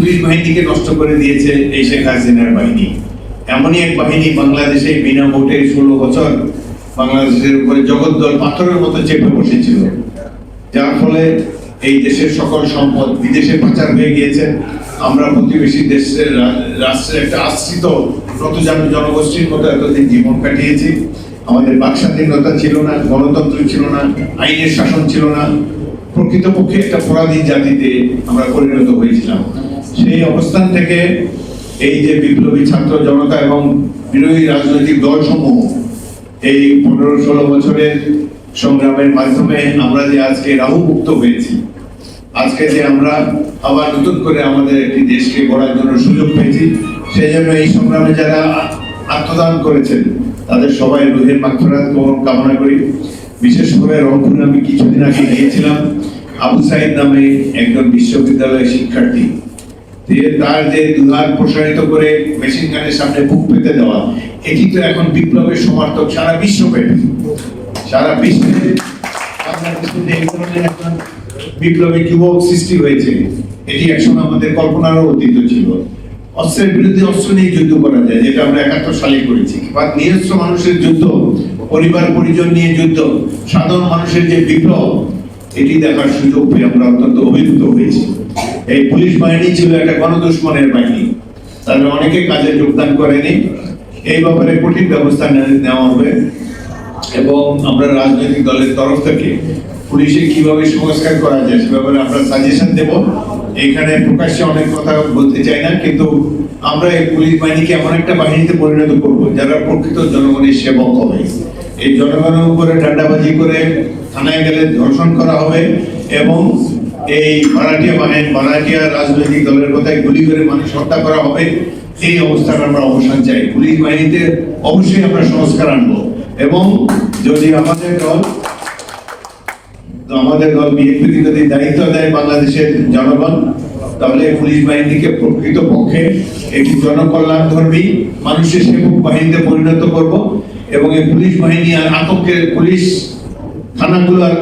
Police বাহিনীকে নষ্ট করে দিয়েছে এই শেখ হাসিনার বাহিনী। এমনই এক বাহিনী বাংলাদেশে বিনা ভোটে 16 বছর বাংলাদেশের উপরে জগদ্দল পাথরের মতো চেপে বসেছিল, যার ফলে এই দেশের সকল সম্পদ বিদেশে পাচার হয়ে গিয়েছে। আমরা প্রতিবেশী দেশের রাষ্ট্রের একটা আশ্রিত জনগোষ্ঠীর মতো এতদিন জীবন কাটিয়েছি। আমাদের বাক স্বাধীনতা ছিল না, গণতন্ত্র ছিল না, আইনের শাসন ছিল না। প্রকৃতপক্ষে একটা অপরাধী জাতিতে আমরা পরিণত হয়েছিলাম। সেই অবস্থান থেকে এই যে বিপ্লবী ছাত্র জনতা এবং বিরোধী রাজনৈতিক দলসমূহ এই 15-16 বছরের সংগ্রামের মাধ্যমে আমরা যে আজকে রাহুমুক্ত হয়েছি, আজকে যে আমরা আবার নতুন করে আমাদের একটি দেশকে গড়ার জন্য সুযোগ পেয়েছি, সেই জন্য এই সংগ্রামে যারা আত্মদান করেছেন তাদের সবাই রুহের মাগফিরাত কামনা করি। বিশেষ করে রংপুরে আমি কিছুদিন আগে গিয়েছিলাম। আবু সাইদ নামে একজন বিশ্ববিদ্যালয়ের শিক্ষার্থী, তার যে দুহাত প্রসারিত করে মেশিন গানের সামনে বুক পেতে দেওয়া, এটি তো এখন বিপ্লবের সমর্থক সারা বিশ্বব্যাপী। সারা বিশ্বে একজন বিপ্লবী যুবক সৃষ্টি হয়েছে, এটি একসময় আমাদের কল্পনারও অতীত ছিল। অস্ত্রের বিরুদ্ধে অস্ত্র নিয়ে যুদ্ধ করা যায়, যেটা আমরা 71 সালে করেছি। বা নিরস্ত্র মানুষের যুদ্ধ, পরিবার পরিজন নিয়ে যুদ্ধ, সাধারণ মানুষের যে বিপ্লব, এটি দেখার সুযোগ পেয়ে আমরা অত্যন্ত অভিভূত হয়েছি। এই পুলিশ বাহিনী ছিল একটা গণদুশ্মনের বাহিনী, তারা অনেকে কাজে যোগদান করেনি। এই ব্যাপারে কঠিন ব্যবস্থা নেওয়া হবে এবং আমরা রাজনৈতিক দলের তরফ থেকে পুলিশে কিভাবে সংস্কার করা যায় সে ব্যাপারে আমরা সাজেশন দেব। এখানে প্রকাশ্যে অনেক কথা বলতে চাই না, কিন্তু আমরা এই পুলিশ বাহিনীকে এমন একটা বাহিনীতে পরিণত করব যারা প্রকৃত জনগণের সেবক হবে। এই জনগণের উপরে ডান্ডাবাজি করে থানায় গেলে ধর্ষণ করা হবে এবং এই ভাড়াটিয়া রাজনৈতিক দলের কথায় গুলি করে মানুষ হত্যা করা হবে। এই অবস্থার আমরা অবসান চাই। পুলিশ বাহিনীতে অবশ্যই আমরা সংস্কার আনবো এবং যদি আমাদের দল বিএনপি যদি দায়িত্ব দেয় বাংলাদেশের জনগণ, তাহলে পুলিশ বাহিনীকে প্রকৃত পক্ষে একটি জনকল্যাণ ধর্মী মানুষের সেবক বাহিনীতে পরিণত করব এবং এই পুলিশ বাহিনী আর আতঙ্কের পুলিশ থানাগুলো আর